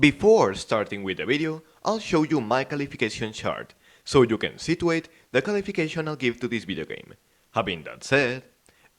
Before starting with the video, I'll show you my qualification chart, so you can situate the qualification I'll give to this video game. Having that said,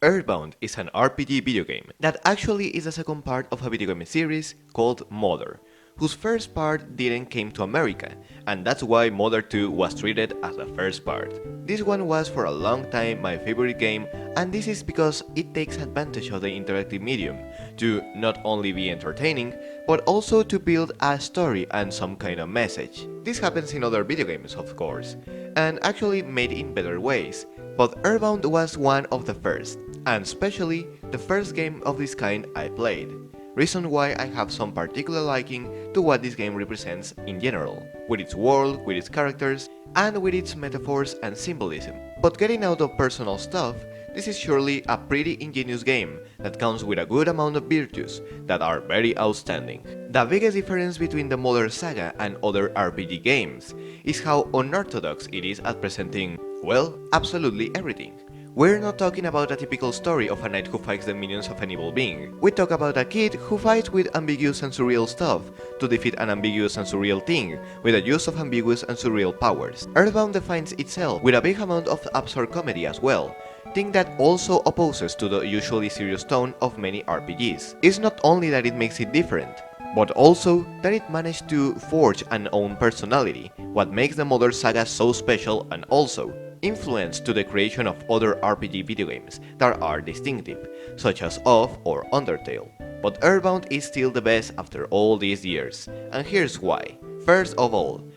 Earthbound is an RPG video game that actually is the second part of a video game series called Mother, whose first part didn't came to America, and that's why Mother 2 was treated as the first part. This one was for a long time my favorite game, and this is because it takes advantage of the interactive medium to not only be entertaining, but also to build a story and some kind of message. This happens in other video games, of course, and actually made in better ways, but Earthbound was one of the first, and especially the first game of this kind I played. Reason why I have some particular liking to what this game represents in general, with its world, with its characters, and with its metaphors and symbolism. But getting out of personal stuff, this is surely a pretty ingenious game that comes with a good amount of virtues that are very outstanding. The biggest difference between the Mother saga and other RPG games is how unorthodox it is at presenting, well, absolutely everything. We're not talking about a typical story of a knight who fights the minions of an evil being. We talk about a kid who fights with ambiguous and surreal stuff to defeat an ambiguous and surreal thing with the use of ambiguous and surreal powers. Earthbound defines itself with a big amount of absurd comedy as well, thing that also opposes to the usually serious tone of many RPGs. It's not only that it makes it different, but also that it managed to forge an own personality, what makes the Mother saga so special, and also influence to the creation of other RPG video games that are distinctive, such as Off or Undertale. But Earthbound is still the best after all these years, and here's why. First of all,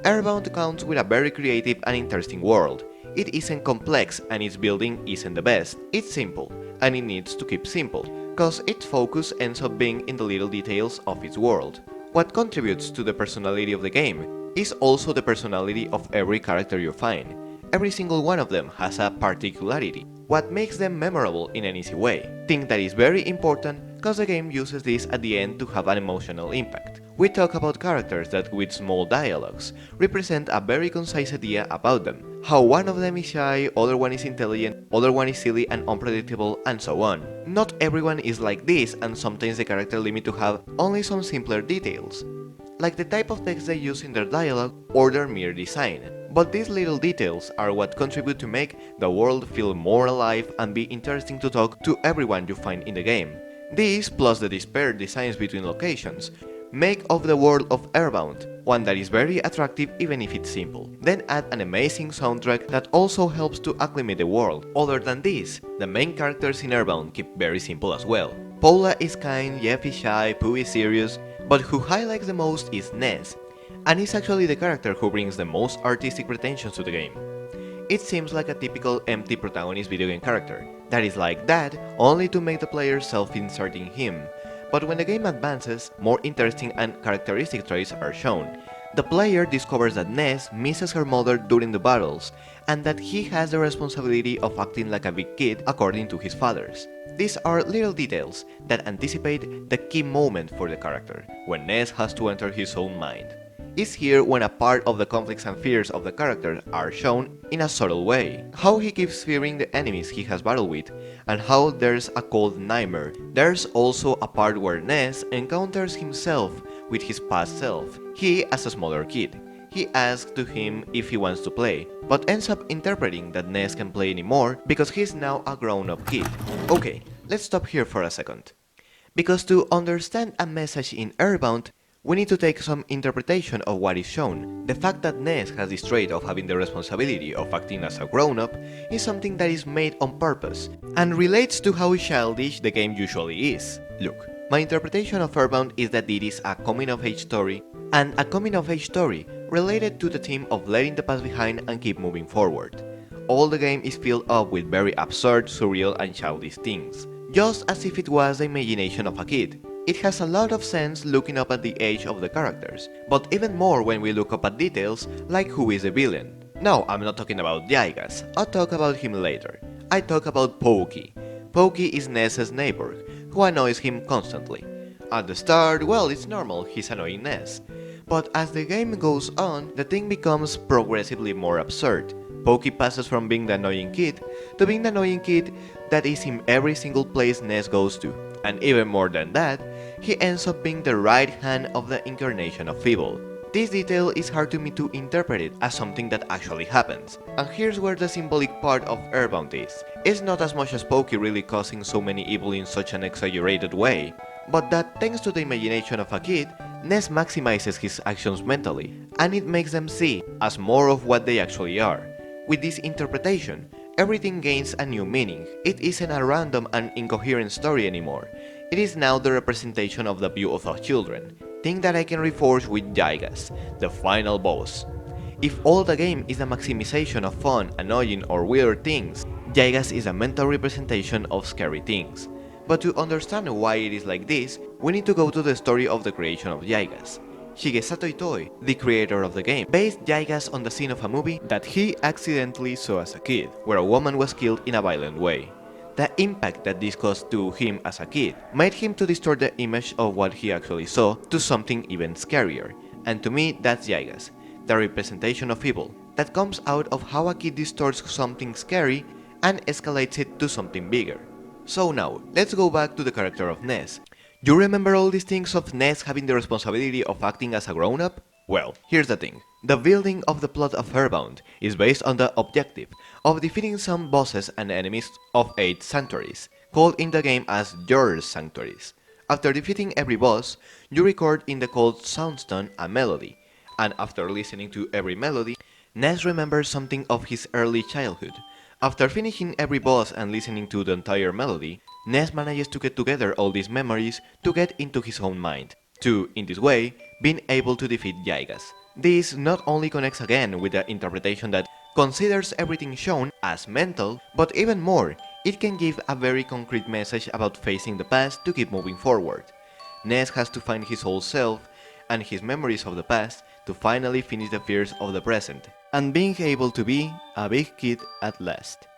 Earthbound comes with a very creative and interesting world. It isn't complex and its building isn't the best, it's simple, and it needs to keep simple, cause its focus ends up being in the little details of its world. What contributes to the personality of the game is also the personality of every character you find. Every single one of them has a particularity, what makes them memorable in an easy way. Thing that is very important cause the game uses this at the end to have an emotional impact. We talk about characters that with small dialogues represent a very concise idea about them. How one of them is shy, other one is intelligent, other one is silly and unpredictable, and so on. Not everyone is like this, and sometimes the character limit to have only some simpler details, like the type of text they use in their dialogue or their mere design. But these little details are what contribute to make the world feel more alive and be interesting to talk to everyone you find in the game. These, plus the disparate designs between locations, make of the world of Earthbound one that is very attractive even if it's simple. Then add an amazing soundtrack that also helps to acclimate the world. Other than this, the main characters in Earthbound keep very simple as well. Paula is kind, Jeff is shy, Pooh is serious, but who highlights the most is Ness, and is actually the character who brings the most artistic pretensions to the game. It seems like a typical empty protagonist video game character, that is like that only to make the player self-inserting him, but when the game advances, more interesting and characteristic traits are shown. The player discovers that Ness misses her mother during the battles, and that he has the responsibility of acting like a big kid according to his fathers. These are little details that anticipate the key moment for the character, when Ness has to enter his own mind. It's here when a part of the conflicts and fears of the character are shown in a subtle way. How he keeps fearing the enemies he has battled with, and how there's a cold nightmare. There's also a part where Ness encounters himself with his past self. He as a smaller kid. He asks to him if he wants to play, but ends up interpreting that Ness can't play anymore because he's now a grown-up kid. Okay, let's stop here for a second. Because to understand a message in Earthbound, we need to take some interpretation of what is shown. The fact that Ness has this trait of having the responsibility of acting as a grown-up is something that is made on purpose, and relates to how childish the game usually is. Look, my interpretation of Earthbound is that it is a coming-of-age story, and a coming-of-age story related to the theme of letting the past behind and keep moving forward. All the game is filled up with very absurd, surreal and childish things, just as if it was the imagination of a kid. It has a lot of sense looking up at the age of the characters, but even more when we look up at details like who is the villain. No, I'm not talking about Gygas, I'll talk about him later. I talk about Pokey. Pokey is Ness's neighbor, who annoys him constantly. At the start, well, it's normal, he's annoying Ness. But as the game goes on, the thing becomes progressively more absurd. Pokey passes from being the annoying kid to being the annoying kid that is in every single place Ness goes to. And even more than that, he ends up being the right hand of the incarnation of evil. This detail is hard to me to interpret it as something that actually happens. And here's where the symbolic part of Earthbound is. It's not as much as Pokey really causing so many evil in such an exaggerated way, but that thanks to the imagination of a kid, Ness maximizes his actions mentally, and it makes them see as more of what they actually are. With this interpretation, everything gains a new meaning. It isn't a random and incoherent story anymore. It is now the representation of the view of our children, thing that I can reforge with Gygas, the final boss. If all the game is a maximization of fun, annoying or weird things, Gygas is a mental representation of scary things. But to understand why it is like this, we need to go to the story of the creation of Gygas. Shigesato Itoi, the creator of the game, based Gygas on the scene of a movie that he accidentally saw as a kid, where a woman was killed in a violent way. The impact that this caused to him as a kid made him to distort the image of what he actually saw to something even scarier, and to me that's Gygas, the representation of evil, that comes out of how a kid distorts something scary and escalates it to something bigger. So now, let's go back to the character of Ness. You remember all these things of Ness having the responsibility of acting as a grown-up? Well, here's the thing. The building of the plot of Earthbound is based on the objective of defeating some bosses and enemies of 8 sanctuaries, called in the game as your sanctuaries. After defeating every boss, you record in the cold soundstone a melody, and after listening to every melody, Ness remembers something of his early childhood. After finishing every boss and listening to the entire melody, Ness manages to get together all these memories to get into his own mind, to, in this way, being able to defeat Gygas. This not only connects again with the interpretation that considers everything shown as mental, but even more, it can give a very concrete message about facing the past to keep moving forward. Ness has to find his whole self and his memories of the past to finally finish the fears of the present, and being able to be a big kid at last.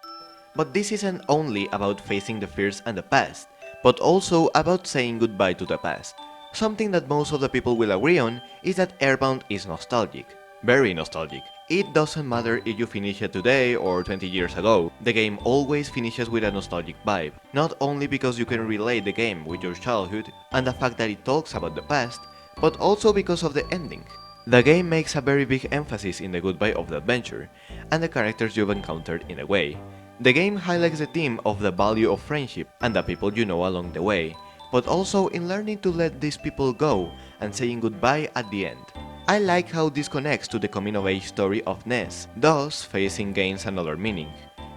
But this isn't only about facing the fears and the past, but also about saying goodbye to the past. Something that most of the people will agree on is that Earthbound is nostalgic. Very nostalgic. It doesn't matter if you finish it today or 20 years ago, the game always finishes with a nostalgic vibe. Not only because you can relate the game with your childhood and the fact that it talks about the past, but also because of the ending. The game makes a very big emphasis in the goodbye of the adventure, and the characters you've encountered in a way. The game highlights the theme of the value of friendship and the people you know along the way, but also in learning to let these people go and saying goodbye at the end. I like how this connects to the coming-of-age story of Ness, thus facing gains another meaning.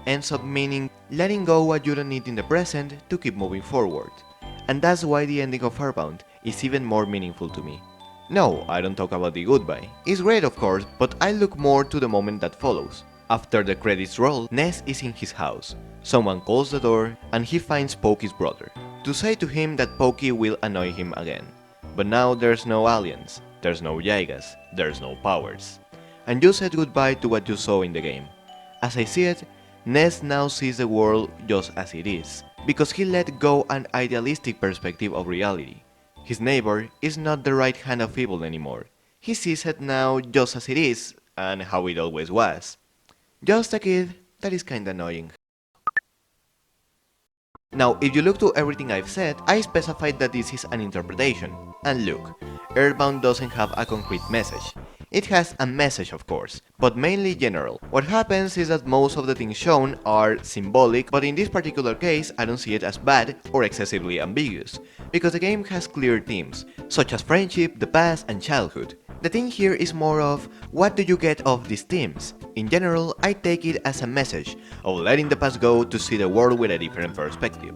Ends up meaning letting go what you don't need in the present to keep moving forward. And that's why the ending of Earthbound is even more meaningful to me. No, I don't talk about the goodbye. It's great of course, but I look more to the moment that follows. After the credits roll, Ness is in his house. Someone calls the door, and he finds Pokey's brother, to say to him that Pokey will annoy him again. But now there's no aliens, there's no Gygas, there's no powers. And you said goodbye to what you saw in the game. As I see it, Ness now sees the world just as it is, because he let go an idealistic perspective of reality. His neighbor is not the right hand of evil anymore. He sees it now just as it is, and how it always was. Just a kid that is kinda annoying. Now, if you look to everything I've said, I specified that this is an interpretation. And look, Earthbound doesn't have a concrete message. It has a message of course, but mainly general. What happens is that most of the things shown are symbolic, but in this particular case I don't see it as bad or excessively ambiguous, because the game has clear themes, such as friendship, the past and childhood. The thing here is more of, what do you get of these themes? In general, I take it as a message of letting the past go to see the world with a different perspective.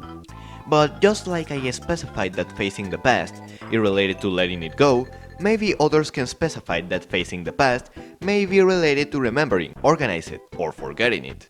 But just like I specified that facing the past is related to letting it go, maybe others can specify that facing the past may be related to remembering, organizing it, or forgetting it.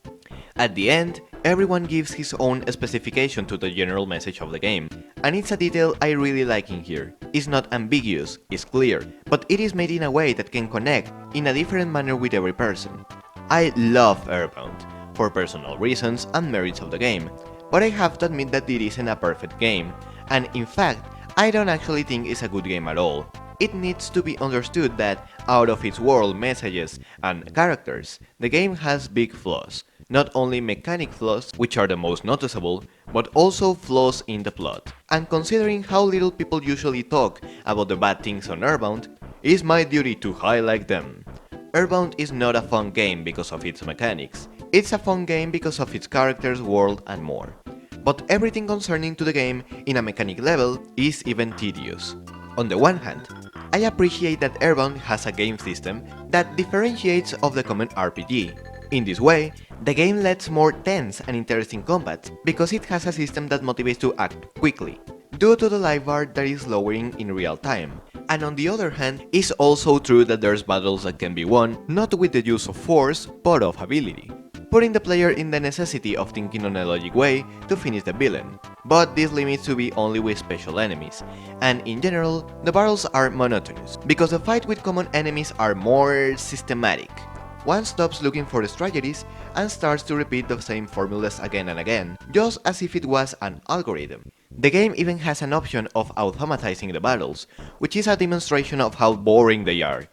At the end, everyone gives his own specification to the general message of the game, and it's a detail I really like in here. It's not ambiguous, it's clear, but it is made in a way that can connect in a different manner with every person. I love Earthbound, for personal reasons and merits of the game, but I have to admit that it isn't a perfect game, and in fact, I don't actually think it's a good game at all. It needs to be understood that, out of its world, messages, and characters, the game has big flaws. not only mechanic flaws, which are the most noticeable, but also flaws in the plot. And considering how little people usually talk about the bad things on Earthbound, it is my duty to highlight them. Earthbound is not a fun game because of its mechanics, it's a fun game because of its characters, world and more. But everything concerning to the game in a mechanic level is even tedious. On the one hand, I appreciate that Earthbound has a game system that differentiates of the common RPG. In this way, the game lets more tense and interesting combats because it has a system that motivates to act quickly, due to the life bar that is lowering in real time. And on the other hand, it's also true that there's battles that can be won not with the use of force, but of ability, putting the player in the necessity of thinking on a logic way to finish the villain. But this limits to be only with special enemies, and in general, the battles are monotonous, because the fight with common enemies are more systematic. One stops looking for strategies and starts to repeat the same formulas again and again, just as if it was an algorithm. The game even has an option of automatizing the battles, which is a demonstration of how boring they are.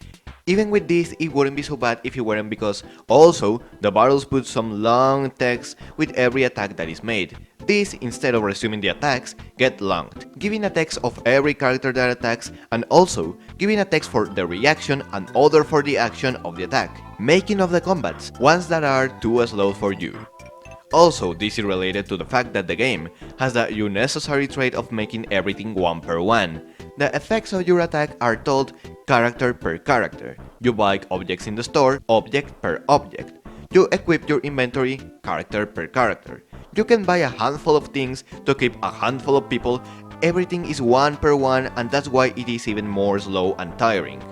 Even with this, it wouldn't be so bad if it weren't because also the battles put some long text with every attack that is made. This, instead of resuming the attacks, get longed, giving a text of every character that attacks and also giving a text for the reaction and other for the action of the attack, making of the combats ones that are too slow for you. Also, this is related to the fact that the game has the unnecessary trait of making everything one per one. The effects of your attack are told character per character. You buy objects in the store, object per object. You equip your inventory, character per character. You can buy a handful of things to keep a handful of people. Everything is one per one, and that's why it is even more slow and tiring.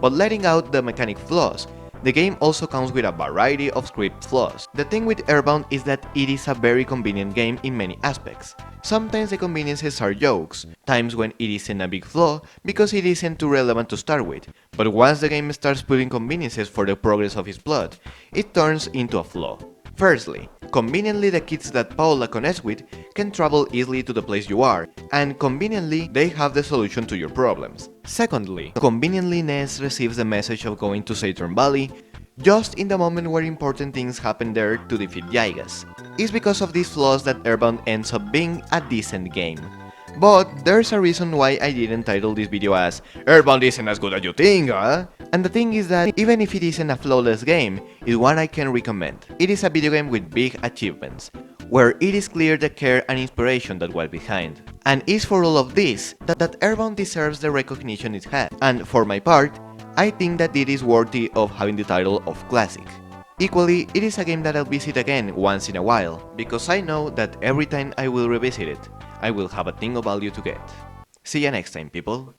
But letting out the mechanic flaws, the game also comes with a variety of script flaws. The thing with Earthbound is that it is a very convenient game in many aspects. Sometimes the conveniences are jokes, times when it isn't a big flaw because it isn't too relevant to start with, but once the game starts putting conveniences for the progress of its plot, it turns into a flaw. Firstly, conveniently the kids that Paula connects with can travel easily to the place you are, and conveniently they have the solution to your problems. Secondly, conveniently Ness receives the message of going to Saturn Valley just in the moment where important things happen there to defeat Gigas. It's because of these flaws that Earthbound ends up being a decent game. But there's a reason why I didn't title this video as Earthbound isn't as good as you think, huh? And the thing is that even if it isn't a flawless game, it's one I can recommend. It is a video game with big achievements, where it is clear the care and inspiration that was behind. And it's for all of this that Earthbound deserves the recognition it has. And for my part, I think that it is worthy of having the title of Classic. Equally, it is a game that I'll visit again once in a while, because I know that every time I will revisit it, I will have a thing of value to get. See ya next time, people!